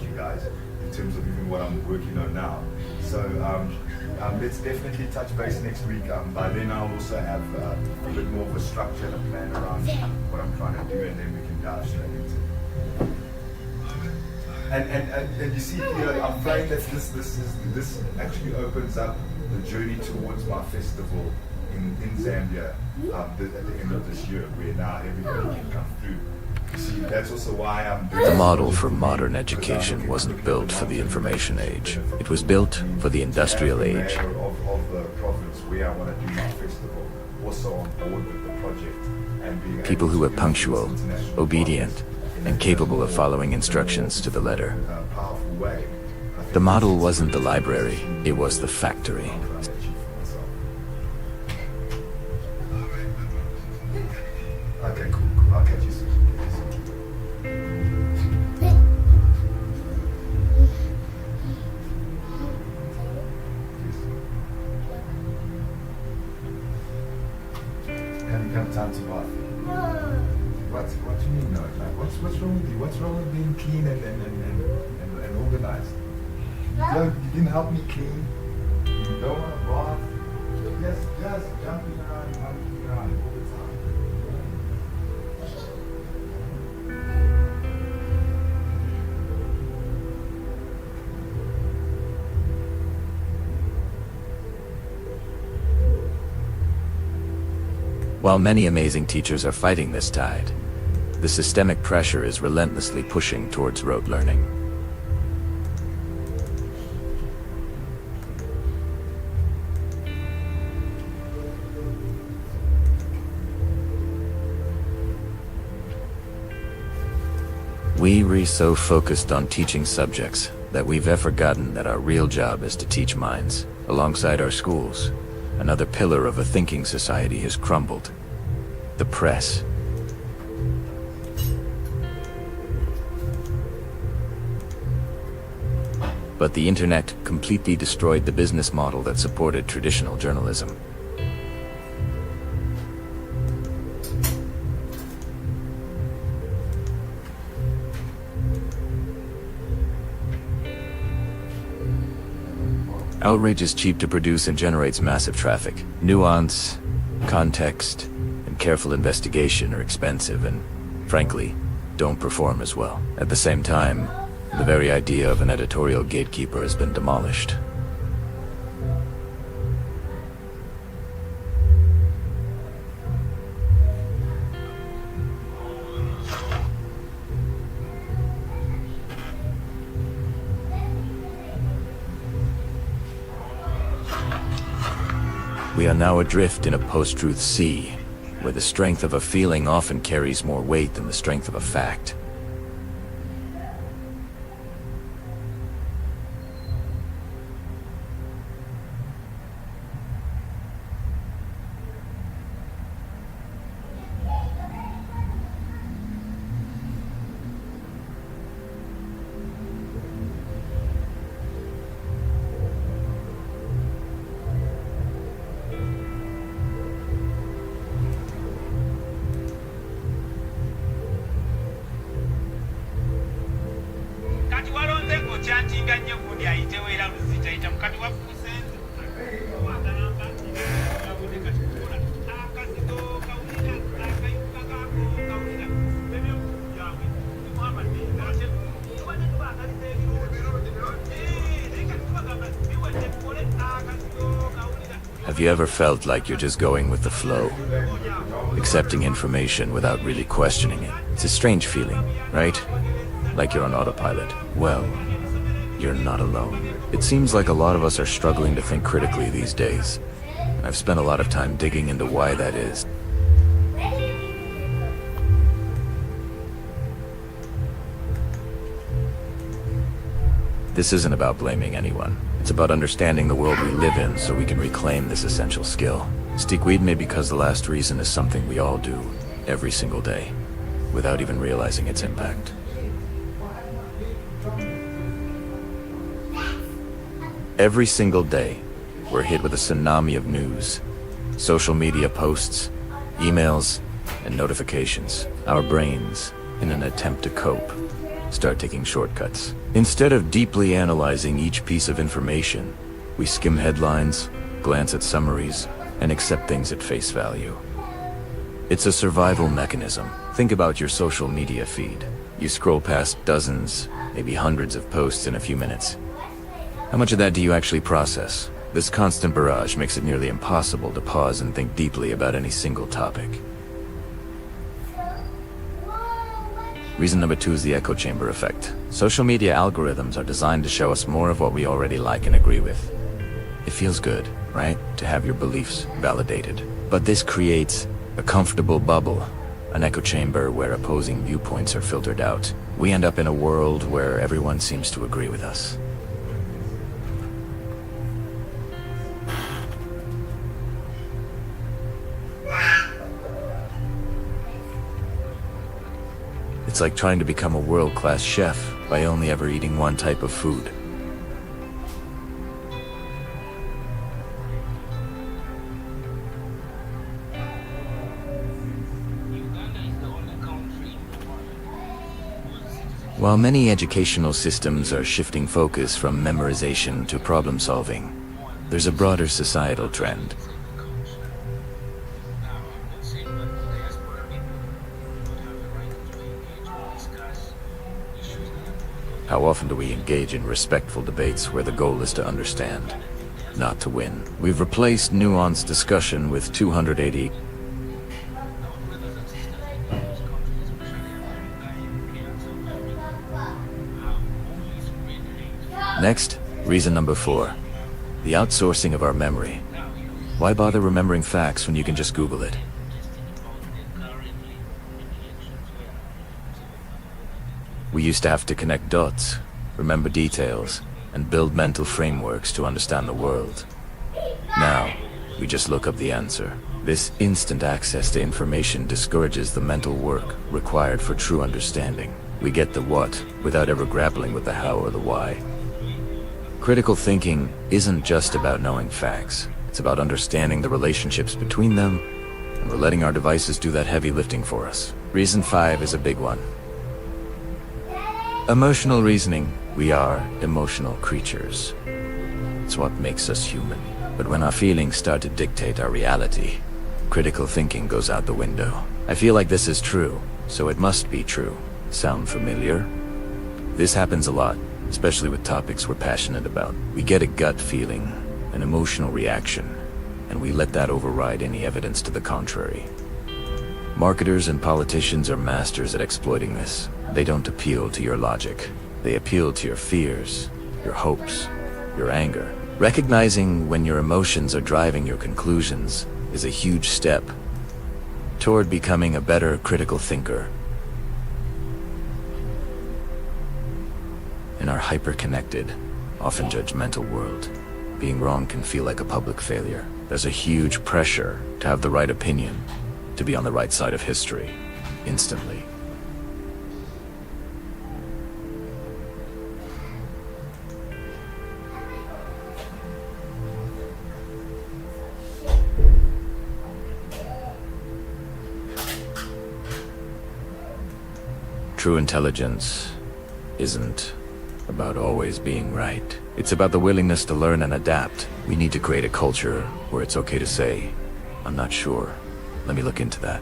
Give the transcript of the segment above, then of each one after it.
you guys in terms of even what I'm working on now. So let's definitely touch base next week. By then I'll also have a bit more of a structure and a plan around what I'm trying to do, and then we can dive straight into it. And you see here, I'm praying that this actually opens up the journey towards my festival in Zambia at the end of this year, where now everybody can come through. You see, that's also why I'm doing The model for modern education wasn't built for the information age. It was built for the industrial age. Of the province where I want to do my festival, also on board with the project. And being People who were able to use punctual, this international obedient, and capable of following instructions to the letter. powerful way. I think The model wasn't the library, it was the factory. Okay, cool. I'll catch you soon. Have you come time to bath? What do you mean no? Like, what's wrong with you? What's wrong with being clean and organized? You didn't help me clean. You don't want to bath. Yes, jumping around all the time. While many amazing teachers are fighting this tide, the systemic pressure is relentlessly pushing towards rote learning. We're so focused on teaching subjects that we've forgotten that our real job is to teach minds. Alongside our schools, another pillar of a thinking society has crumbled: the press. But the internet completely destroyed the business model that supported traditional journalism. Outrage is cheap to produce and generates massive traffic. Nuance, context, and careful investigation are expensive and, frankly, don't perform as well. At the same time, the very idea of an editorial gatekeeper has been demolished. We are now adrift in a post-truth sea, where the strength of a feeling often carries more weight than the strength of a fact. Have you ever felt like you're just going with the flow, accepting information without really questioning it? It's a strange feeling, right? Like you're on autopilot. Well, you're not alone. It seems like a lot of us are struggling to think critically these days. I've spent a lot of time digging into why that is. This isn't about blaming anyone. It's about understanding the world we live in so we can reclaim this essential skill. Stickweed may because the last reason is something we all do every single day, without even realizing its impact. Every single day, we're hit with a tsunami of news, social media posts, emails, and notifications. Our brains, in an attempt to cope, start taking shortcuts. Instead of deeply analyzing each piece of information, we skim headlines, glance at summaries, and accept things at face value. It's a survival mechanism. Think about your social media feed. You scroll past dozens, maybe hundreds of posts in a few minutes. How much of that do you actually process? This constant barrage makes it nearly impossible to pause and think deeply about any single topic. Reason number 2 is the echo chamber effect. Social media algorithms are designed to show us more of what we already like and agree with. It feels good, right? To have your beliefs validated. But this creates a comfortable bubble, an echo chamber where opposing viewpoints are filtered out. We end up in a world where everyone seems to agree with us. It's like trying to become a world-class chef by only ever eating one type of food. While many educational systems are shifting focus from memorization to problem solving, there's a broader societal trend. How often do we engage in respectful debates where the goal is to understand, not to win? We've replaced nuanced discussion with 280. Next, reason number 4, the outsourcing of our memory. Why bother remembering facts when you can just Google it? We used to have to connect dots, remember details, and build mental frameworks to understand the world. Now, we just look up the answer. This instant access to information discourages the mental work required for true understanding. We get the what without ever grappling with the how or the why. Critical thinking isn't just about knowing facts. It's about understanding the relationships between them, and we're letting our devices do that heavy lifting for us. Reason 5 is a big one. Emotional reasoning. We are emotional creatures. It's what makes us human. But when our feelings start to dictate our reality, critical thinking goes out the window. I feel like this is true, so it must be true. Sound familiar? This happens a lot, especially with topics we're passionate about. We get a gut feeling, an emotional reaction, and we let that override any evidence to the contrary. Marketers and politicians are masters at exploiting this. They don't appeal to your logic. They appeal to your fears, your hopes, your anger. Recognizing when your emotions are driving your conclusions is a huge step toward becoming a better critical thinker. In our hyper-connected, often judgmental world, being wrong can feel like a public failure. There's a huge pressure to have the right opinion, to be on the right side of history, instantly. True intelligence isn't about always being right. It's about the willingness to learn and adapt. We need to create a culture where it's okay to say, I'm not sure. Let me look into that.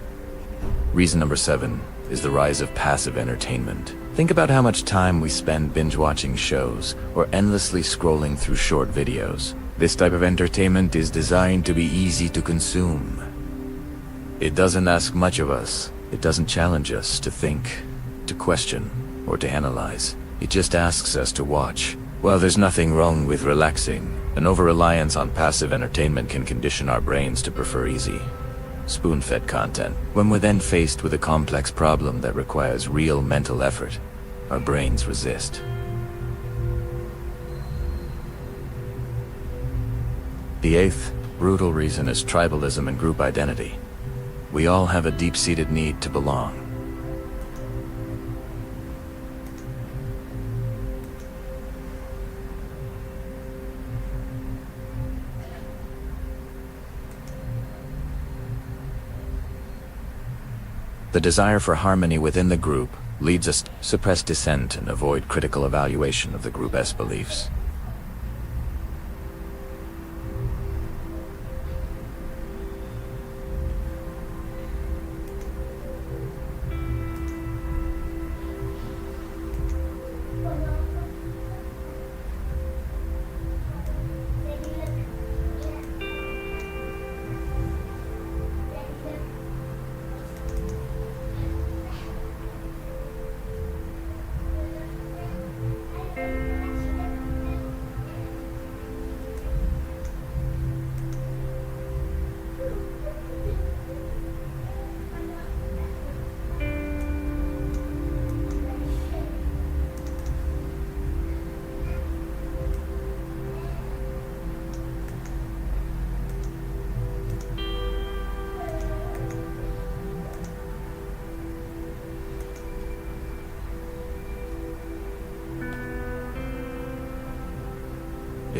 Reason number 7 is the rise of passive entertainment. Think about how much time we spend binge-watching shows or endlessly scrolling through short videos. This type of entertainment is designed to be easy to consume. It doesn't ask much of us. It doesn't challenge us to think, to question, or to analyze. It just asks us to watch. While there's nothing wrong with relaxing, an over-reliance on passive entertainment can condition our brains to prefer easy, spoon-fed content. When we're then faced with a complex problem that requires real mental effort, our brains resist. The 8th brutal reason is tribalism and group identity. We all have a deep-seated need to belong. The desire for harmony within the group leads us to suppress dissent and avoid critical evaluation of the group's beliefs.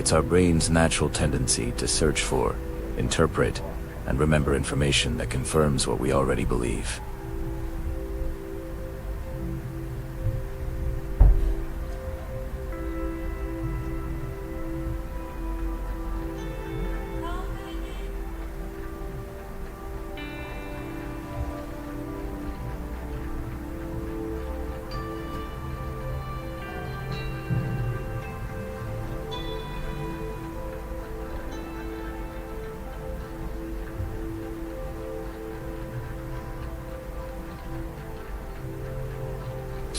It's our brain's natural tendency to search for, interpret, and remember information that confirms what we already believe.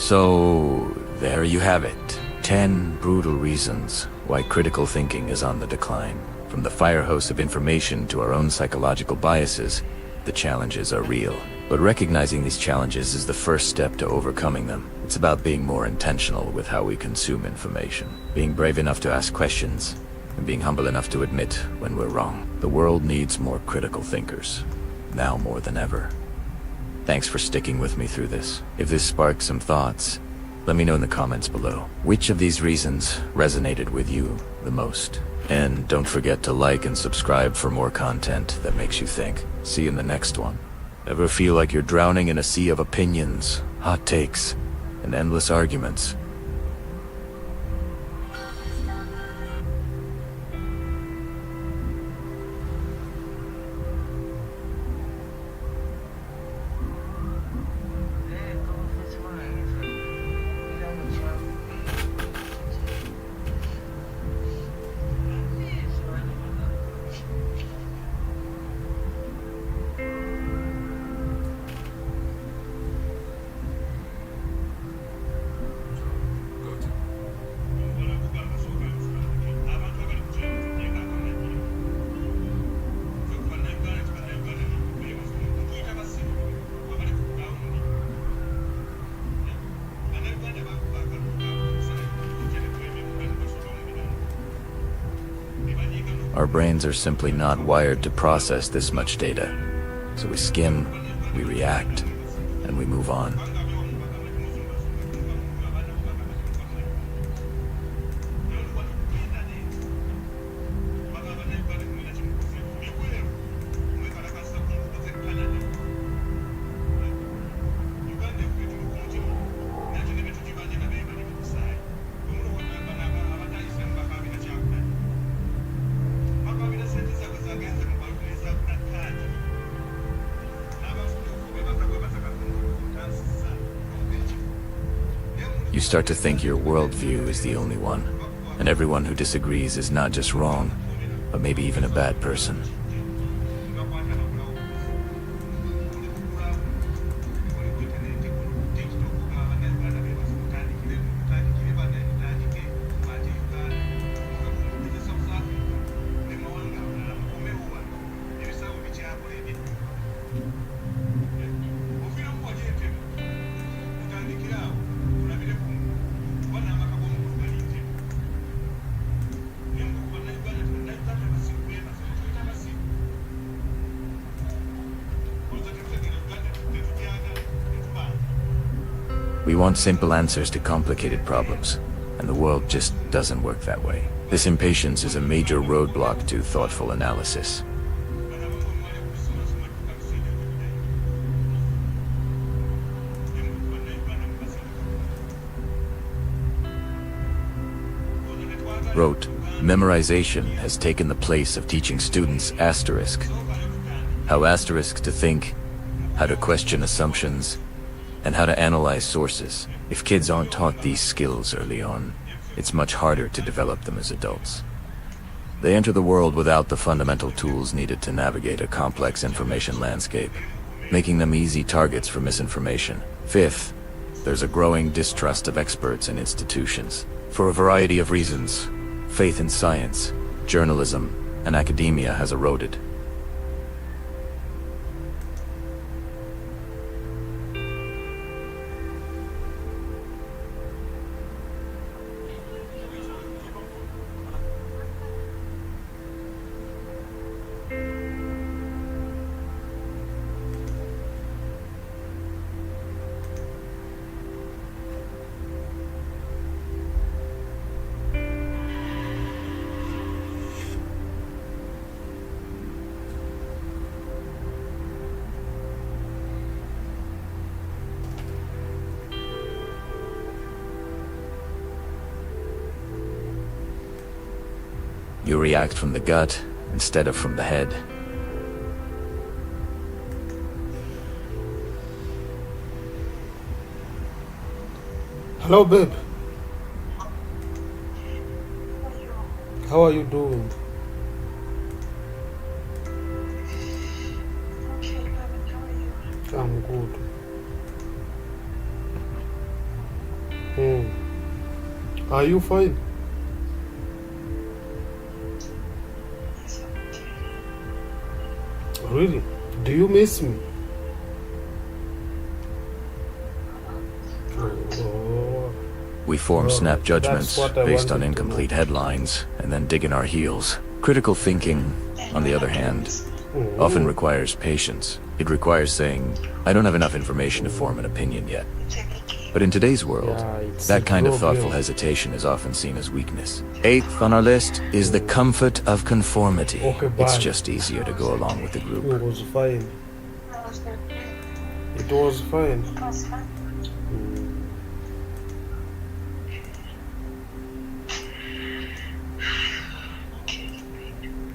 So, there you have it. 10 brutal reasons why critical thinking is on the decline. From the fire hose of information to our own psychological biases, the challenges are real. But recognizing these challenges is the first step to overcoming them. It's about being more intentional with how we consume information, being brave enough to ask questions, and being humble enough to admit when we're wrong. The world needs more critical thinkers, now more than ever. Thanks for sticking with me through this. If this sparks some thoughts, let me know in the comments below. Which of these reasons resonated with you the most? And don't forget to like and subscribe for more content that makes you think. See you in the next one. Ever feel like you're drowning in a sea of opinions, hot takes, and endless arguments? Our brains are simply not wired to process this much data. So we skim, we react, and we move on. You start to think your worldview is the only one, and everyone who disagrees is not just wrong, but maybe even a bad person. We want simple answers to complicated problems, and the world just doesn't work that way. This impatience is a major roadblock to thoughtful analysis. wrote, "Memorization has taken the place of teaching students asterisk. How asterisk to think, how to question assumptions, and how to analyze sources. If kids aren't taught these skills early on, it's much harder to develop them as adults. They enter the world without the fundamental tools needed to navigate a complex information landscape, making them easy targets for misinformation. Fifth, there's a growing distrust of experts and institutions. For a variety of reasons, faith in science, journalism, and academia has eroded. You react from the gut instead of from the head. Hello, babe. How are you doing? I'm good. Are you fine? Really? Do you miss me? Oh. We form snap judgments That's what I based on wanted to incomplete headlines and then dig in our heels. Critical thinking, on the other hand, often requires patience. It requires saying, I don't have enough information to form an opinion yet. But in today's world, that kind of thoughtful hesitation is often seen as weakness. Eighth on our list is the comfort of conformity. Okay, bye. It's just easier to go along with the group. It was fine. It was fine.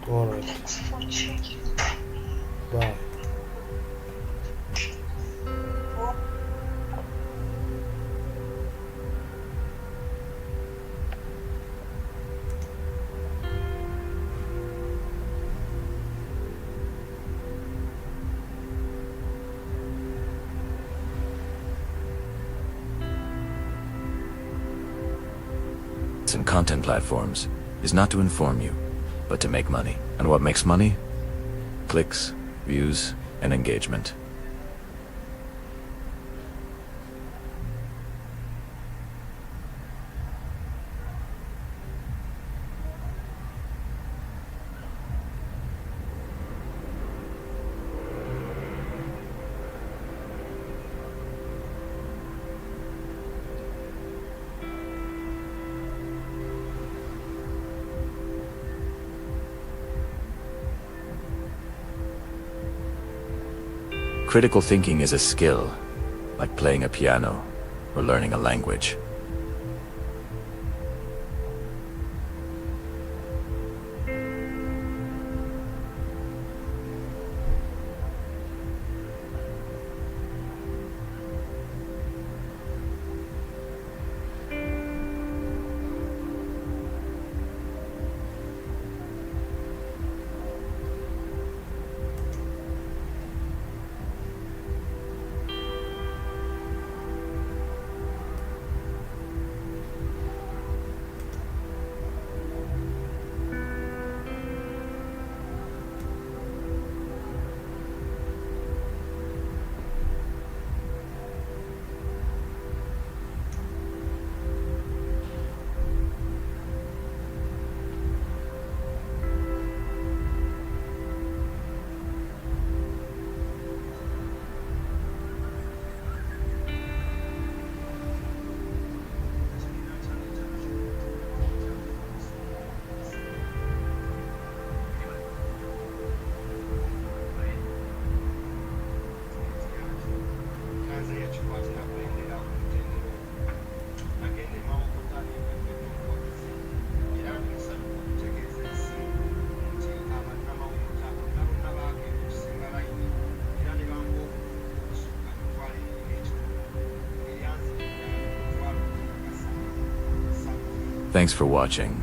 Alright. Bye. And content platforms is not to inform you, but to make money. And what makes money? Clicks, views, and engagement. Critical thinking is a skill, like playing a piano or learning a language. Thanks for watching.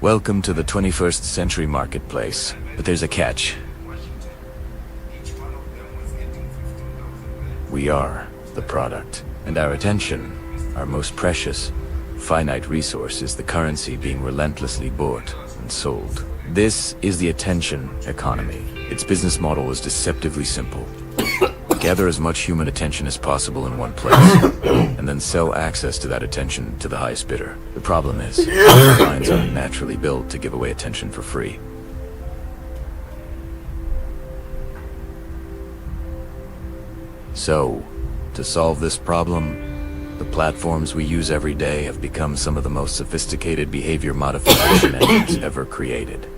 Welcome to the 21st century marketplace, but there's a catch. We are the product, and our attention, our most precious, finite resource, is the currency being relentlessly bought and sold. This is the attention economy. Its business model is deceptively simple. Gather as much human attention as possible in one place, and then sell access to that attention to the highest bidder. The problem is, our minds aren't naturally built to give away attention for free. So, to solve this problem, the platforms we use every day have become some of the most sophisticated behavior modification engines ever created.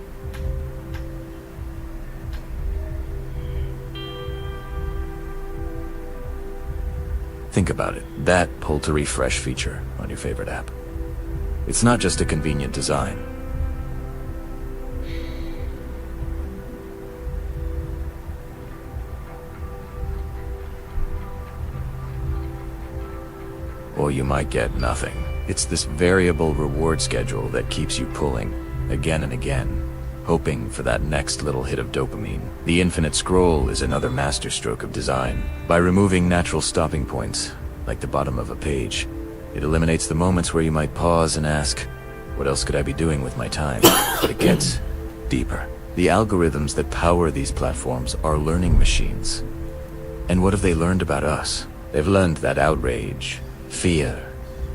Think about it. That pull to refresh feature on your favorite app. It's not just a convenient design. Or you might get nothing. It's this variable reward schedule that keeps you pulling again and again, hoping for that next little hit of dopamine. The infinite scroll is another masterstroke of design. By removing natural stopping points, like the bottom of a page, it eliminates the moments where you might pause and ask, what else could I be doing with my time? But it gets deeper. The algorithms that power these platforms are learning machines. And what have they learned about us? They've learned that outrage, fear,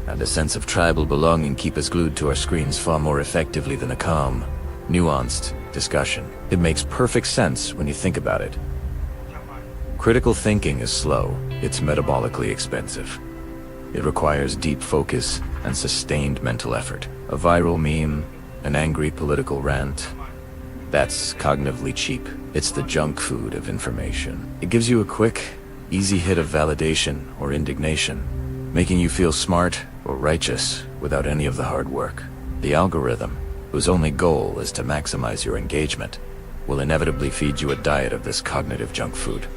and a sense of tribal belonging keep us glued to our screens far more effectively than a calm, nuanced discussion. It makes perfect sense when you think about it. Critical thinking is slow. It's metabolically expensive. It requires deep focus and sustained mental effort. A viral meme, an angry political rant, that's cognitively cheap. It's the junk food of information. It gives you a quick, easy hit of validation or indignation, making you feel smart or righteous without any of the hard work. The algorithm, whose only goal is to maximize your engagement, will inevitably feed you a diet of this cognitive junk food.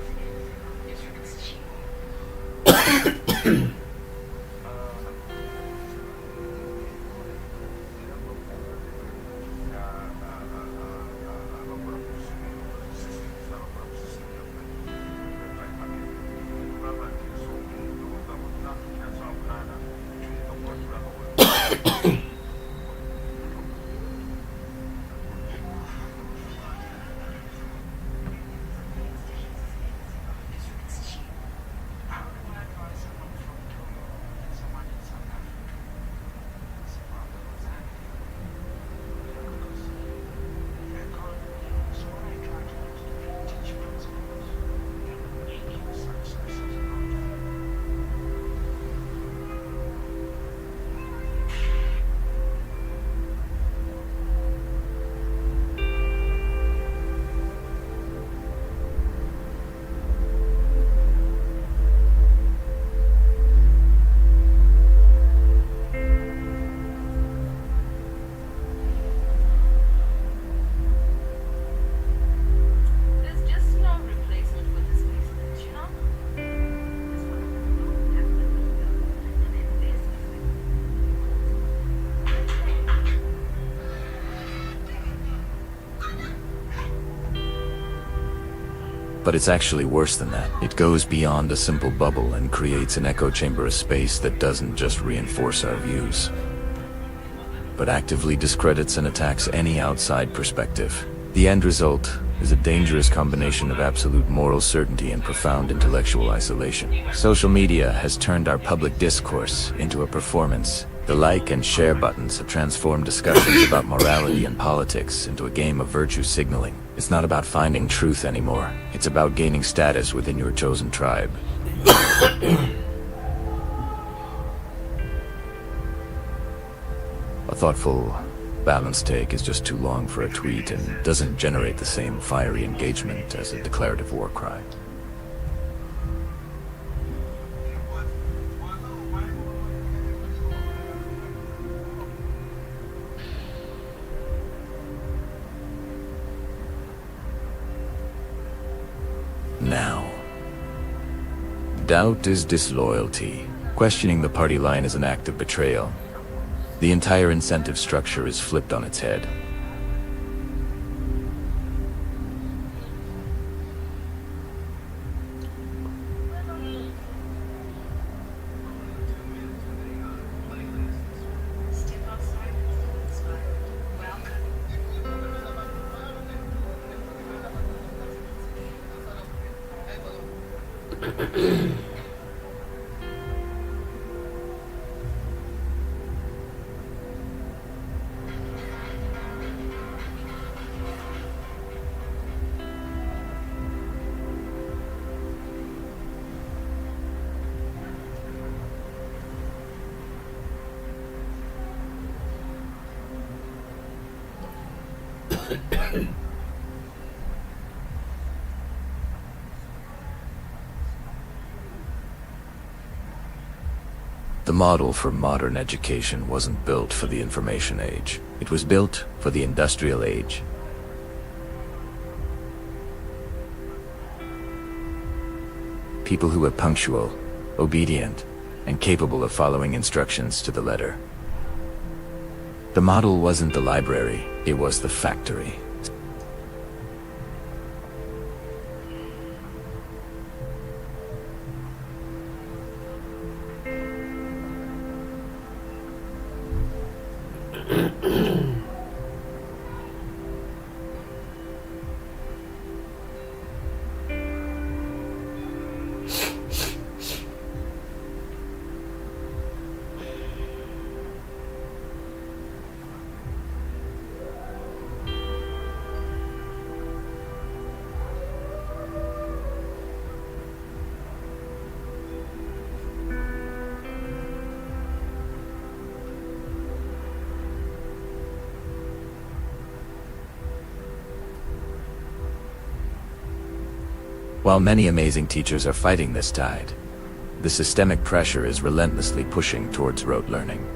But it's actually worse than that. It goes beyond a simple bubble and creates an echo chamber of space that doesn't just reinforce our views, but actively discredits and attacks any outside perspective. The end result is a dangerous combination of absolute moral certainty and profound intellectual isolation. Social media has turned our public discourse into a performance. The like and share buttons have transformed discussions about morality and politics into a game of virtue signaling. It's not about finding truth anymore. It's about gaining status within your chosen tribe. A thoughtful, balanced take is just too long for a tweet and doesn't generate the same fiery engagement as a declarative war cry. now. Doubt is disloyalty. Questioning the party line is an act of betrayal. The entire incentive structure is flipped on its head. The model for modern education wasn't built for the information age. It was built for the industrial age. People who were punctual, obedient, and capable of following instructions to the letter. The model wasn't the library, it was the factory. While many amazing teachers are fighting this tide, the systemic pressure is relentlessly pushing towards rote learning.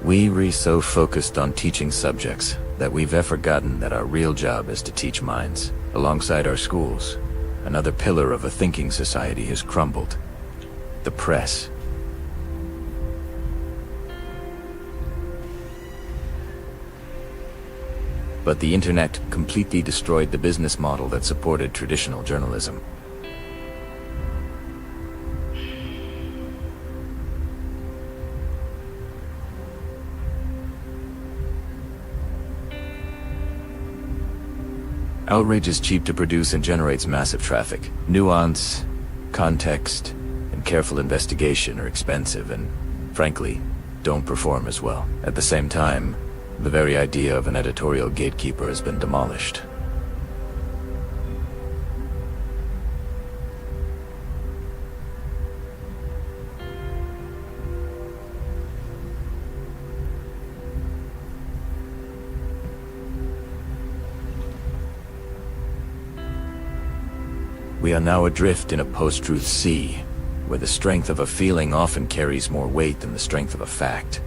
We're so focused on teaching subjects that we've forgotten that our real job is to teach minds. Alongside our schools, another pillar of a thinking society has crumbled: the press. But the internet completely destroyed the business model that supported traditional journalism. Outrage is cheap to produce and generates massive traffic. Nuance, context, and careful investigation are expensive and, frankly, don't perform as well. At the same time, the very idea of an editorial gatekeeper has been demolished. We are now adrift in a post-truth sea, where the strength of a feeling often carries more weight than the strength of a fact.